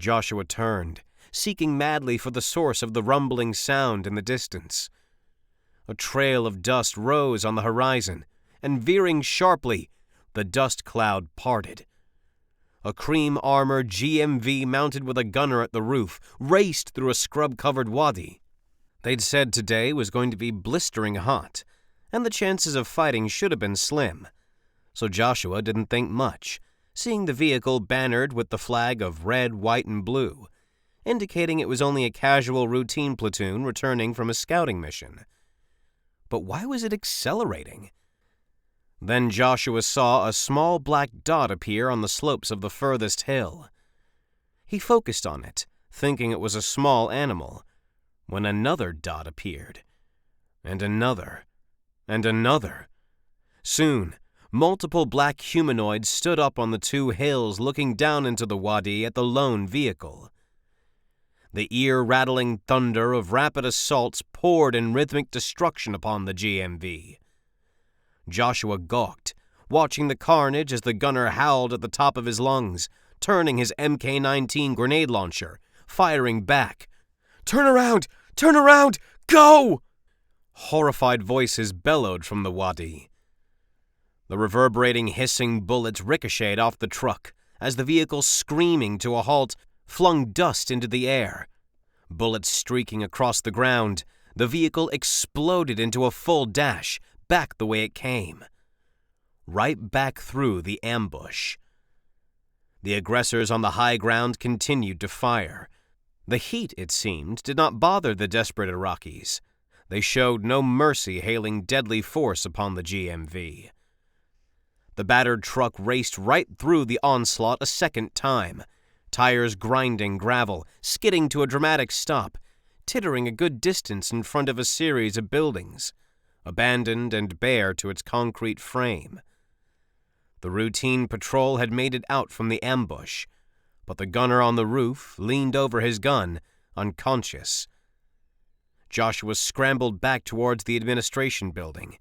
Joshua turned, seeking madly for the source of the rumbling sound in the distance. A trail of dust rose on the horizon, and veering sharply, the dust cloud parted. A cream-armored GMV mounted with a gunner at the roof raced through a scrub-covered wadi. They'd said today was going to be blistering hot, and the chances of fighting should have been slim. So Joshua didn't think much, seeing the vehicle bannered with the flag of red, white, and blue, indicating it was only a casual routine platoon returning from a scouting mission. But why was it accelerating? Then Joshua saw a small black dot appear on the slopes of the furthest hill. He focused on it, thinking it was a small animal, when another dot appeared, and another, and another. Soon, multiple black humanoids stood up on the two hills looking down into the wadi at the lone vehicle. The ear-rattling thunder of rapid assaults poured in rhythmic destruction upon the GMV. Joshua gawked, watching the carnage as the gunner howled at the top of his lungs, turning his MK-19 grenade launcher, firing back. "Turn around! Turn around! Go!" Horrified voices bellowed from the wadi. The reverberating, hissing bullets ricocheted off the truck as the vehicle, screaming to a halt, flung dust into the air. Bullets streaking across the ground, the vehicle exploded into a full dash, back the way it came. Right back through the ambush. The aggressors on the high ground continued to fire. The heat, it seemed, did not bother the desperate Iraqis. They showed no mercy, hailing deadly force upon the GMV. The battered truck raced right through the onslaught a second time, tires grinding gravel, skidding to a dramatic stop, tittering a good distance in front of a series of buildings, abandoned and bare to its concrete frame. The routine patrol had made it out from the ambush, but the gunner on the roof leaned over his gun, unconscious. Joshua scrambled back towards the administration building.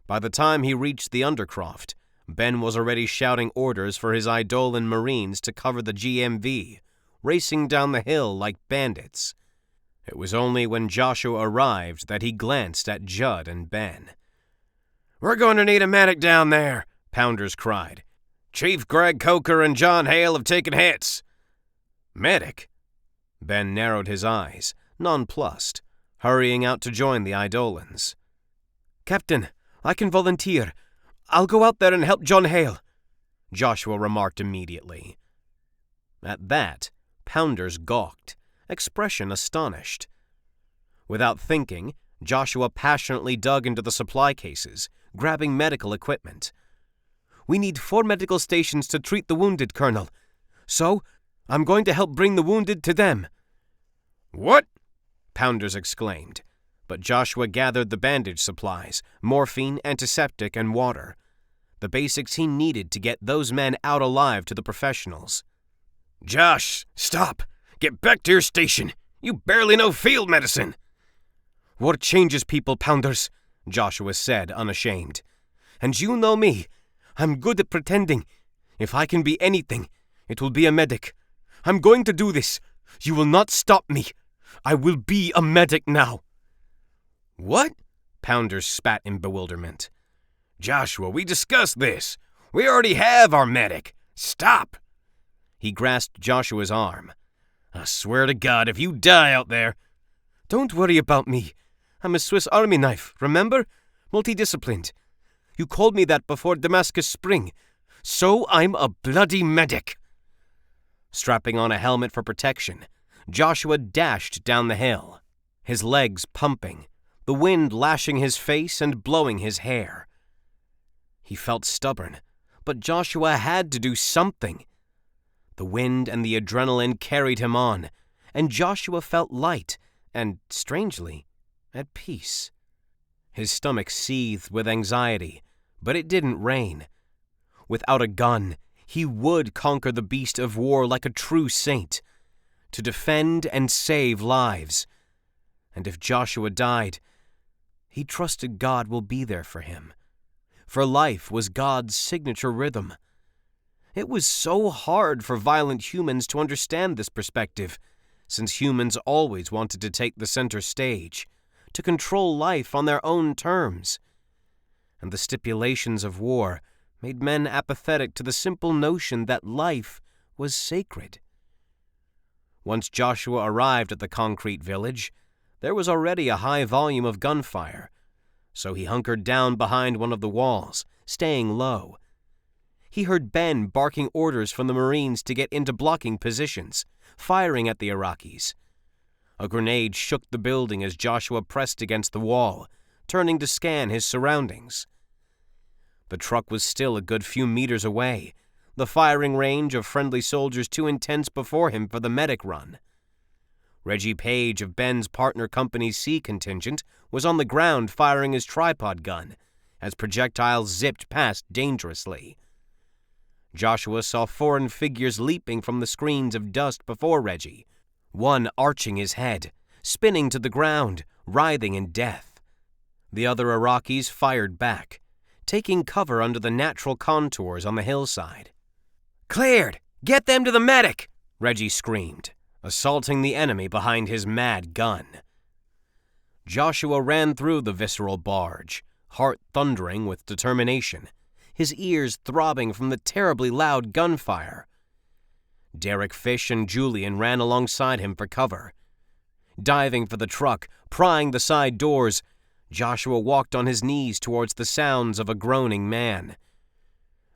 By the time he reached the undercroft, Ben was already shouting orders for his Eidolon Marines to cover the GMV, racing down the hill like bandits. It was only when Joshua arrived that he glanced at Judd and Ben. "We're going to need a medic down there," Pounders cried. "Chief Greg Coker and John Hale have taken hits." "Medic?" Ben narrowed his eyes, nonplussed, hurrying out to join the Eidolons. "Captain, I can volunteer. I'll go out there and help John Hale," Joshua remarked immediately. At that, Pounders gawked, expression astonished. Without thinking, Joshua passionately dug into the supply cases, grabbing medical equipment. "We need 4 medical stations to treat the wounded, Colonel. So, I'm going to help bring the wounded to them." "What?" Pounders exclaimed, but Joshua gathered the bandage supplies, morphine, antiseptic, and water. The basics he needed to get those men out alive to the professionals. "Josh, stop! Get back to your station! You barely know field medicine!" "War changes people, Pounders," Joshua said, unashamed. "And you know me. I'm good at pretending. If I can be anything, it will be a medic. I'm going to do this. You will not stop me. I will be a medic now." "What?" Pounders spat in bewilderment. "Joshua, we discussed this. We already have our medic. Stop!" He grasped Joshua's arm. "I swear to God, if you die out there—" "Don't worry about me. I'm a Swiss Army knife, remember? Multidisciplined. You called me that before Damascus Spring. So I'm a bloody medic." Strapping on a helmet for protection, Joshua dashed down the hill, his legs pumping, the wind lashing his face and blowing his hair. He felt stubborn, but Joshua had to do something. The wind and the adrenaline carried him on, and Joshua felt light and, strangely, at peace. His stomach seethed with anxiety, but it didn't rain. Without a gun, he would conquer the beast of war like a true saint, to defend and save lives. And if Joshua died, he trusted God will be there for him. For life was God's signature rhythm. It was so hard for violent humans to understand this perspective, since humans always wanted to take the center stage, to control life on their own terms. And the stipulations of war made men apathetic to the simple notion that life was sacred. Once Joshua arrived at the concrete village, there was already a high volume of gunfire, so he hunkered down behind one of the walls, staying low. He heard Ben barking orders from the Marines to get into blocking positions, firing at the Iraqis. A grenade shook the building as Joshua pressed against the wall, turning to scan his surroundings. The truck was still a good few meters away, the firing range of friendly soldiers too intense before him for the medic run. Reggie Page of Ben's partner company's C contingent was on the ground firing his tripod gun as projectiles zipped past dangerously. Joshua saw foreign figures leaping from the screens of dust before Reggie, one arching his head, spinning to the ground, writhing in death. The other Iraqis fired back, taking cover under the natural contours on the hillside. "Cleared! Get them to the medic!" Reggie screamed, assaulting the enemy behind his mad gun. Joshua ran through the visceral barge, heart thundering with determination, his ears throbbing from the terribly loud gunfire. Derek Fish and Julian ran alongside him for cover. Diving for the truck, prying the side doors, Joshua walked on his knees towards the sounds of a groaning man.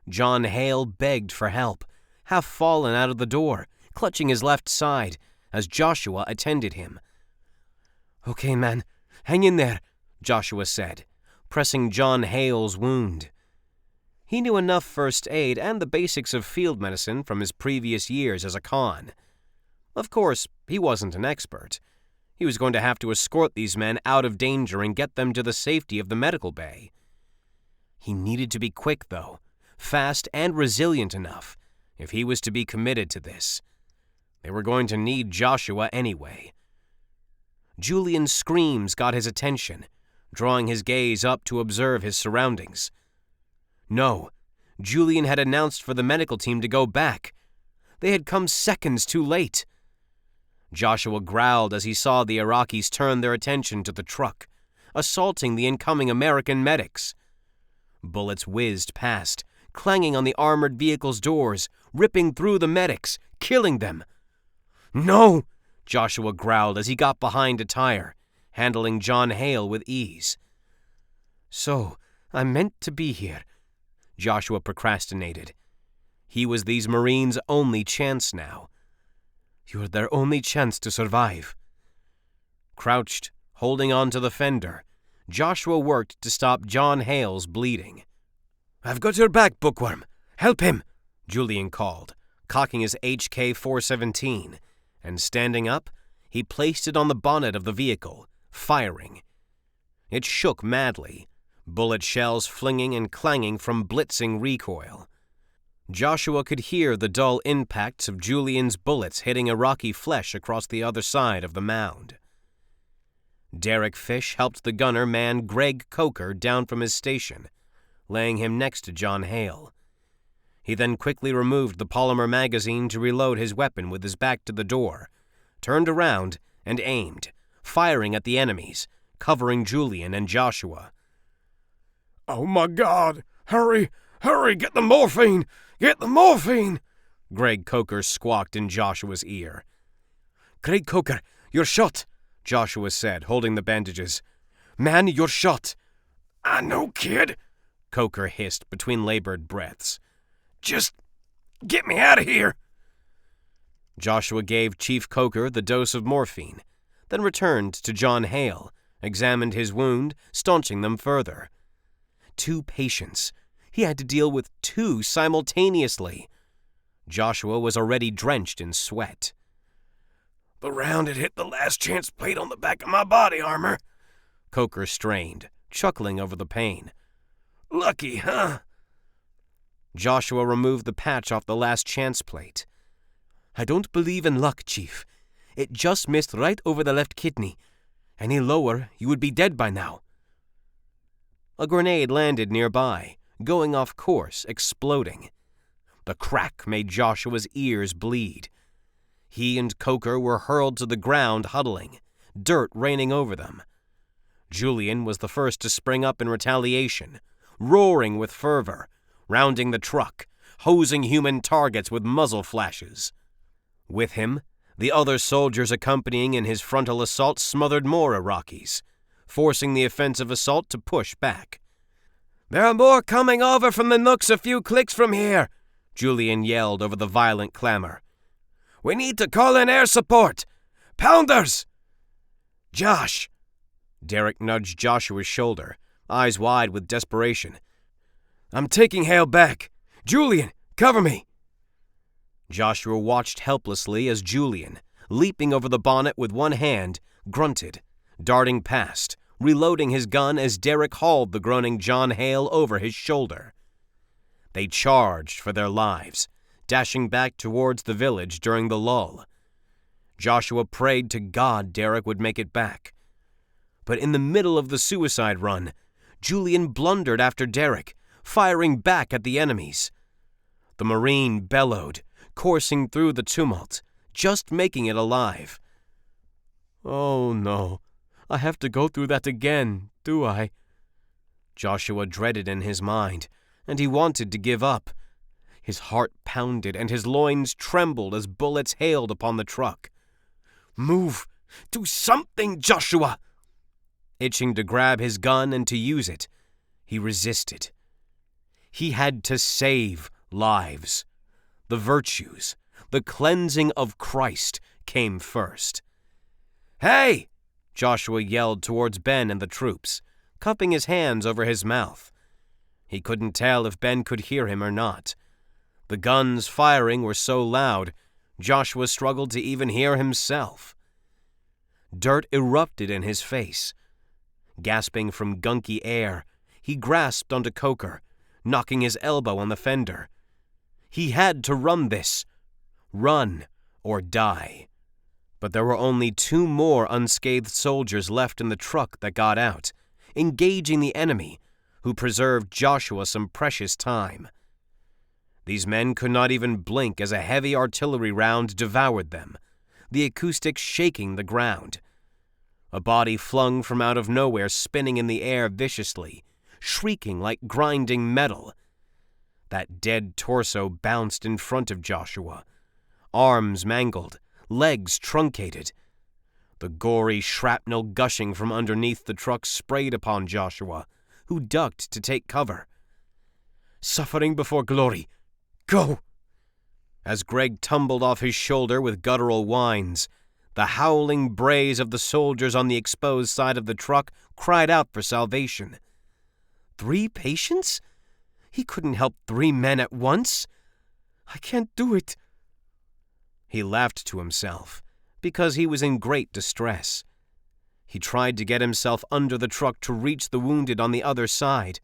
John Hale begged for help, half fallen out of the door, clutching his left side, as Joshua attended him. "Okay, man, hang in there," Joshua said, pressing John Hale's wound. He knew enough first aid and the basics of field medicine from his previous years as a con. Of course, he wasn't an expert. He was going to have to escort these men out of danger and get them to the safety of the medical bay. He needed to be quick, though, fast and resilient enough, if he was to be committed to this. They were going to need Joshua anyway. Julian's screams got his attention, drawing his gaze up to observe his surroundings. No, Julian had announced for the medical team to go back. They had come seconds too late. Joshua growled as he saw the Iraqis turn their attention to the truck, assaulting the incoming American medics. Bullets whizzed past, clanging on the armored vehicle's doors, ripping through the medics, killing them. "No!" Joshua growled as he got behind a tire, handling John Hale with ease. "So, I'm meant to be here," Joshua procrastinated. He was these Marines' only chance now. "You're their only chance to survive." Crouched, holding on to the fender, Joshua worked to stop John Hale's bleeding. "I've got your back, Bookworm. Help him," Julian called, cocking his HK-417, and standing up, he placed it on the bonnet of the vehicle, firing. It shook madly, bullet shells flinging and clanging from blitzing recoil. Joshua could hear the dull impacts of Julian's bullets hitting Iraqi flesh across the other side of the mound. Derek Fish helped the gunner man Greg Coker down from his station, laying him next to John Hale. He then quickly removed the polymer magazine to reload his weapon with his back to the door, turned around, and aimed, firing at the enemies, covering Julian and Joshua. "Oh my God! Hurry! Hurry! Get the morphine! Get the morphine!" Greg Coker squawked in Joshua's ear. "Greg Coker, you're shot," Joshua said, holding the bandages. "Man, you're shot." "I know, kid," Coker hissed between labored breaths. "Just get me out of here." Joshua gave Chief Coker the dose of morphine, then returned to John Hale, examined his wound, staunching them further. 2 patients. He had to deal with 2 simultaneously. Joshua was already drenched in sweat. "The round had hit the last chance plate on the back of my body armor," Coker strained, chuckling over the pain. "Lucky, huh?" Joshua removed the patch off the last chance plate. "I don't believe in luck, Chief. It just missed right over the left kidney. Any lower, you would be dead by now." A grenade landed nearby, going off course, exploding. The crack made Joshua's ears bleed. He and Coker were hurled to the ground, huddling, dirt raining over them. Julian was the first to spring up in retaliation, roaring with fervor, rounding the truck, hosing human targets with muzzle flashes. With him, the other soldiers accompanying in his frontal assault smothered more Iraqis, forcing the offensive assault to push back. "There are more coming over from the nooks a few clicks from here," Julian yelled over the violent clamor. "We need to call in air support! Pounders!" "Josh!" Derek nudged Joshua's shoulder, eyes wide with desperation. "I'm taking Hale back. Julian, cover me!" Joshua watched helplessly as Julian, leaping over the bonnet with one hand, grunted, darting past, reloading his gun as Derek hauled the groaning John Hale over his shoulder. They charged for their lives, dashing back towards the village during the lull. Joshua prayed to God Derek would make it back. But in the middle of the suicide run, Julian blundered after Derek, firing back at the enemies. The Marine bellowed, coursing through the tumult, just making it alive. "Oh no, I have to go through that again, do I?" Joshua dreaded in his mind, and he wanted to give up. His heart pounded and his loins trembled as bullets hailed upon the truck. "Move! Do something, Joshua!" Itching to grab his gun and to use it, he resisted. He had to save lives. The virtues, the cleansing of Christ came first. "Hey!" Joshua yelled towards Ben and the troops, cupping his hands over his mouth. He couldn't tell if Ben could hear him or not. The guns firing were so loud, Joshua struggled to even hear himself. Dirt erupted in his face. Gasping from gunky air, he grasped onto Coker, knocking his elbow on the fender. He had to run this. Run or die. But there were only 2 more unscathed soldiers left in the truck that got out, engaging the enemy, who preserved Joshua some precious time. These men could not even blink as a heavy artillery round devoured them, the acoustics shaking the ground. A body flung from out of nowhere spinning in the air viciously, shrieking like grinding metal. That dead torso bounced in front of Joshua, arms mangled, legs truncated. The gory shrapnel gushing from underneath the truck sprayed upon Joshua, who ducked to take cover. "Suffering before glory! Go!" As Greg tumbled off his shoulder with guttural whines, the howling brays of the soldiers on the exposed side of the truck cried out for salvation. 3 patients? He couldn't help 3 men at once. "I can't do it." He laughed to himself, because he was in great distress. He tried to get himself under the truck to reach the wounded on the other side.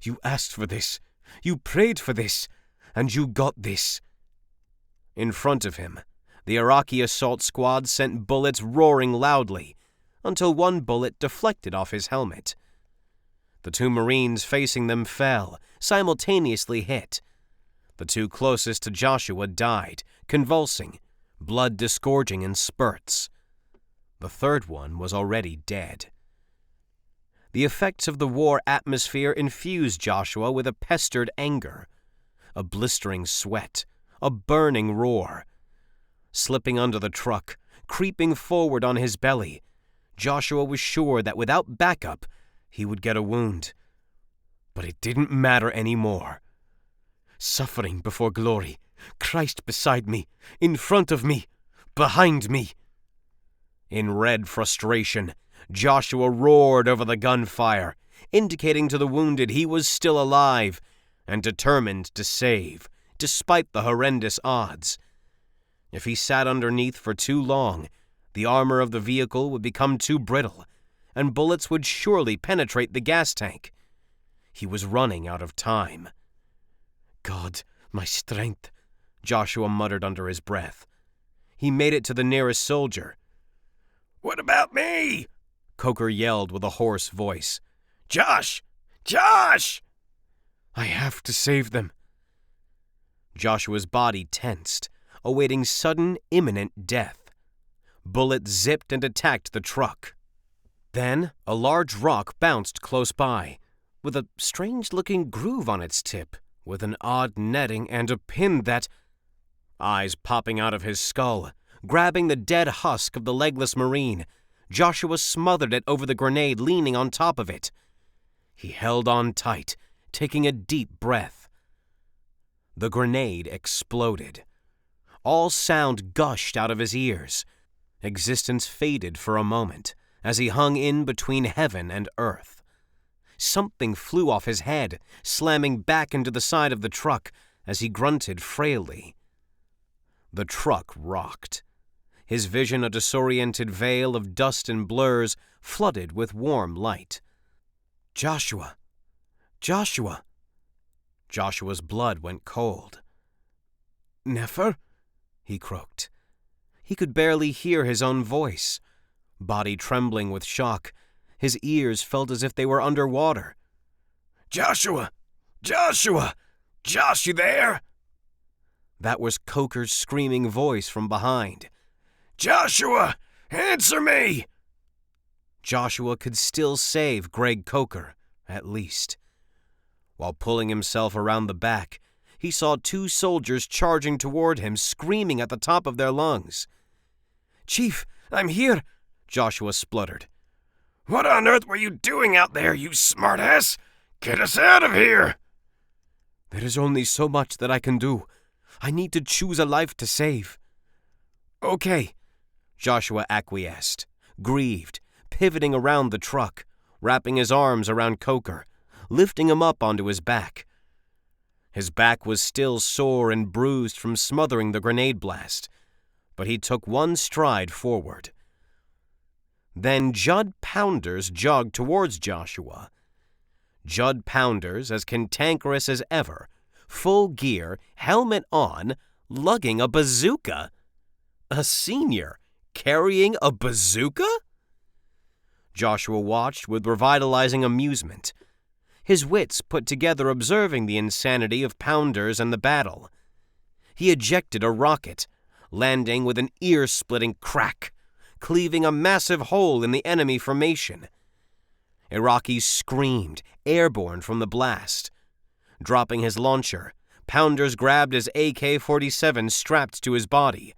"You asked for this. You prayed for this. And you got this." In front of him, the Iraqi assault squad sent bullets roaring loudly, until one bullet deflected off his helmet. The 2 Marines facing them fell, simultaneously hit. The 2 closest to Joshua died, convulsing, blood disgorging in spurts. The 3rd one was already dead. The effects of the war atmosphere infused Joshua with a pestered anger, a blistering sweat, a burning roar. Slipping under the truck, creeping forward on his belly, Joshua was sure that without backup, he would get a wound. But it didn't matter anymore. Suffering before glory, Christ beside me, in front of me, behind me. In red frustration, Joshua roared over the gunfire, indicating to the wounded he was still alive and determined to save, despite the horrendous odds. If he sat underneath for too long, the armor of the vehicle would become too brittle, and bullets would surely penetrate the gas tank. He was running out of time. "God, my strength," Joshua muttered under his breath. He made it to the nearest soldier. "What about me?" Coker yelled with a hoarse voice. "Josh! Josh!" "I have to save them." Joshua's body tensed, awaiting sudden, imminent death. Bullets zipped and attacked the truck. Then a large rock bounced close by, with a strange-looking groove on its tip, with an odd netting and a pin that... Eyes popping out of his skull, grabbing the dead husk of the legless Marine, Joshua smothered it over the grenade leaning on top of it. He held on tight, taking a deep breath. The grenade exploded. All sound gushed out of his ears. Existence faded for a moment as he hung in between heaven and earth. Something flew off his head, slamming back into the side of the truck as he grunted frailly. The truck rocked. His vision a disoriented veil of dust and blurs flooded with warm light. Joshua! Joshua! Joshua's blood went cold. Nefer? He croaked. He could barely hear his own voice. Body trembling with shock, his ears felt as if they were underwater. Joshua! Joshua! Josh, you there? That was Coker's screaming voice from behind. Joshua! Answer me! Joshua could still save Greg Coker, at least. While pulling himself around the back, he saw 2 soldiers charging toward him, screaming at the top of their lungs. Chief, I'm here, Joshua spluttered. What on earth were you doing out there, you smartass? Get us out of here! There is only so much that I can do. I need to choose a life to save. Okay, Joshua acquiesced, grieved, pivoting around the truck, wrapping his arms around Coker, lifting him up onto his back. His back was still sore and bruised from smothering the grenade blast, but he took one stride forward. Then Judd Pounders jogged towards Joshua. Judd Pounders, as cantankerous as ever, full gear, helmet on, lugging a bazooka. A senior carrying a bazooka? Joshua watched with revitalizing amusement, his wits put together observing the insanity of Pounders and the battle. He ejected a rocket, landing with an ear-splitting crack, cleaving a massive hole in the enemy formation. Iraqis screamed, airborne from the blast. Dropping his launcher, Pounders grabbed his AK-47 strapped to his body.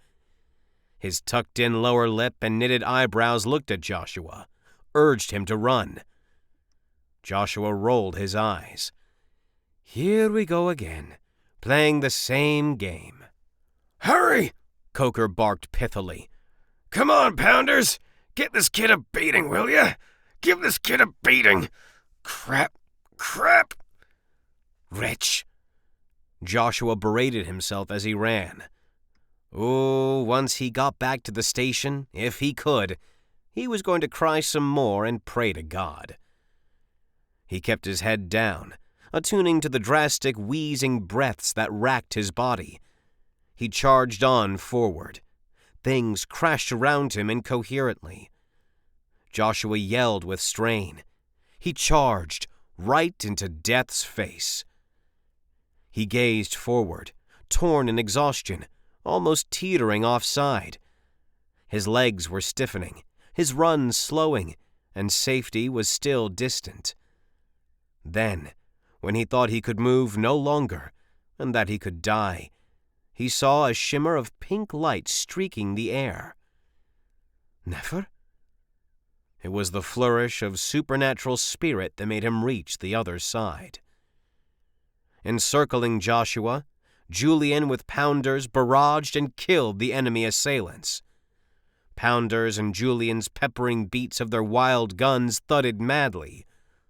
His tucked-in lower lip and knitted eyebrows looked at Joshua, urged him to run. Joshua rolled his eyes. Here we go again, playing the same game. Hurry! Coker barked pithily. Come on, Pounders! Get this kid a beating, will ya? Give this kid a beating! Crap! Crap! Wretch! Joshua berated himself as he ran. Oh, once he got back to the station, if he could, he was going to cry some more and pray to God. He kept his head down, attuning to the drastic, wheezing breaths that racked his body. He charged on forward. Things crashed around him incoherently. Joshua yelled with strain. He charged right into death's face. He gazed forward, torn in exhaustion, almost teetering offside. His legs were stiffening, his run slowing, and safety was still distant. Then, when he thought he could move no longer, and that he could die, he saw a shimmer of pink light streaking the air. Nefer? It was the flourish of supernatural spirit that made him reach the other side. Encircling Joshua, Julian with Pounders barraged and killed the enemy assailants. Pounders and Julian's peppering beats of their wild guns thudded madly,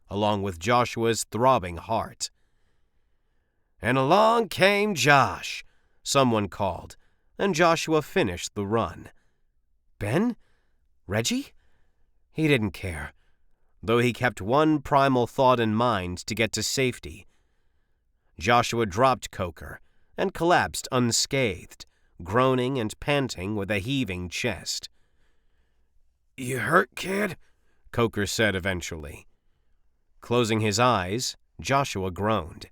along with Joshua's throbbing heart. And along came Josh, someone called, and Joshua finished the run. Ben? Reggie? He didn't care, though he kept one primal thought in mind to get to safety. Joshua dropped Coker and collapsed unscathed, groaning and panting with a heaving chest. You hurt, kid? Coker said eventually. Closing his eyes, Joshua groaned.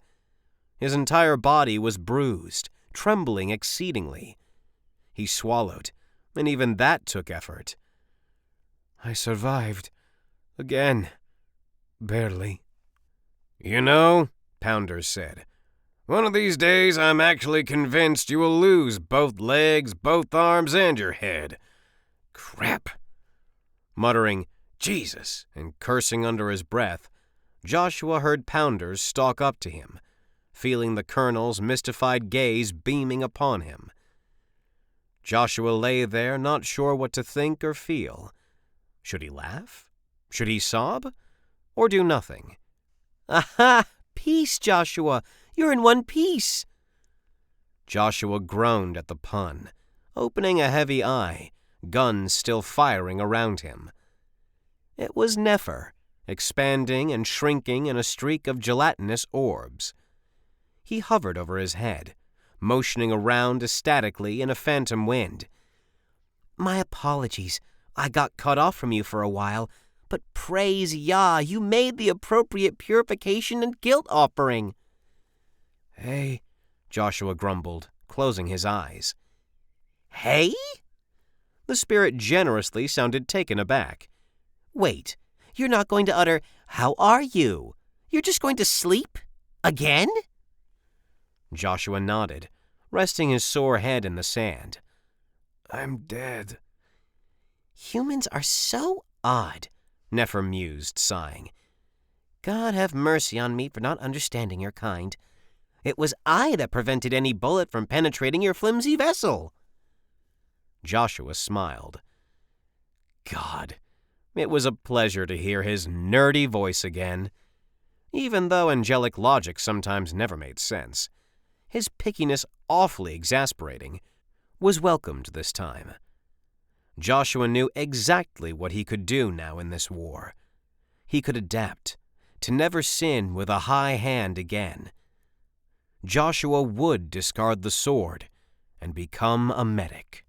His entire body was bruised, trembling exceedingly. He swallowed, and even that took effort. "I survived. Again. Barely." "You know," Pounders said, "one of these days I'm actually convinced you will lose both legs, both arms, and your head. Crap." Muttering, "Jesus," and cursing under his breath, Joshua heard Pounders stalk up to him, feeling the colonel's mystified gaze beaming upon him. Joshua lay there, not sure what to think or feel. Should he laugh? Should he sob? Or do nothing? "Aha! Peace, Joshua! You're in one piece!" Joshua groaned at the pun, opening a heavy eye, guns still firing around him. It was Nefer, expanding and shrinking in a streak of gelatinous orbs. He hovered over his head, motioning around ecstatically in a phantom wind. "My apologies. I got cut off from you for a while, but praise Yah, you made the appropriate purification and guilt offering." "Hey," Joshua grumbled, closing his eyes. "Hey?" The spirit generously sounded taken aback. "Wait, you're not going to utter, 'How are you?' You're just going to sleep? Again?" Joshua nodded, resting his sore head in the sand. "I'm dead." "Humans are so odd," Nefer mused, sighing. "God have mercy on me for not understanding your kind. It was I that prevented any bullet from penetrating your flimsy vessel." Joshua smiled. God, it was a pleasure to hear his nerdy voice again. Even though angelic logic sometimes never made sense, his pickiness, awfully exasperating, was welcomed this time. Joshua knew exactly what he could do now in this war. He could adapt, to never sin with a high hand again. Joshua would discard the sword and become a medic.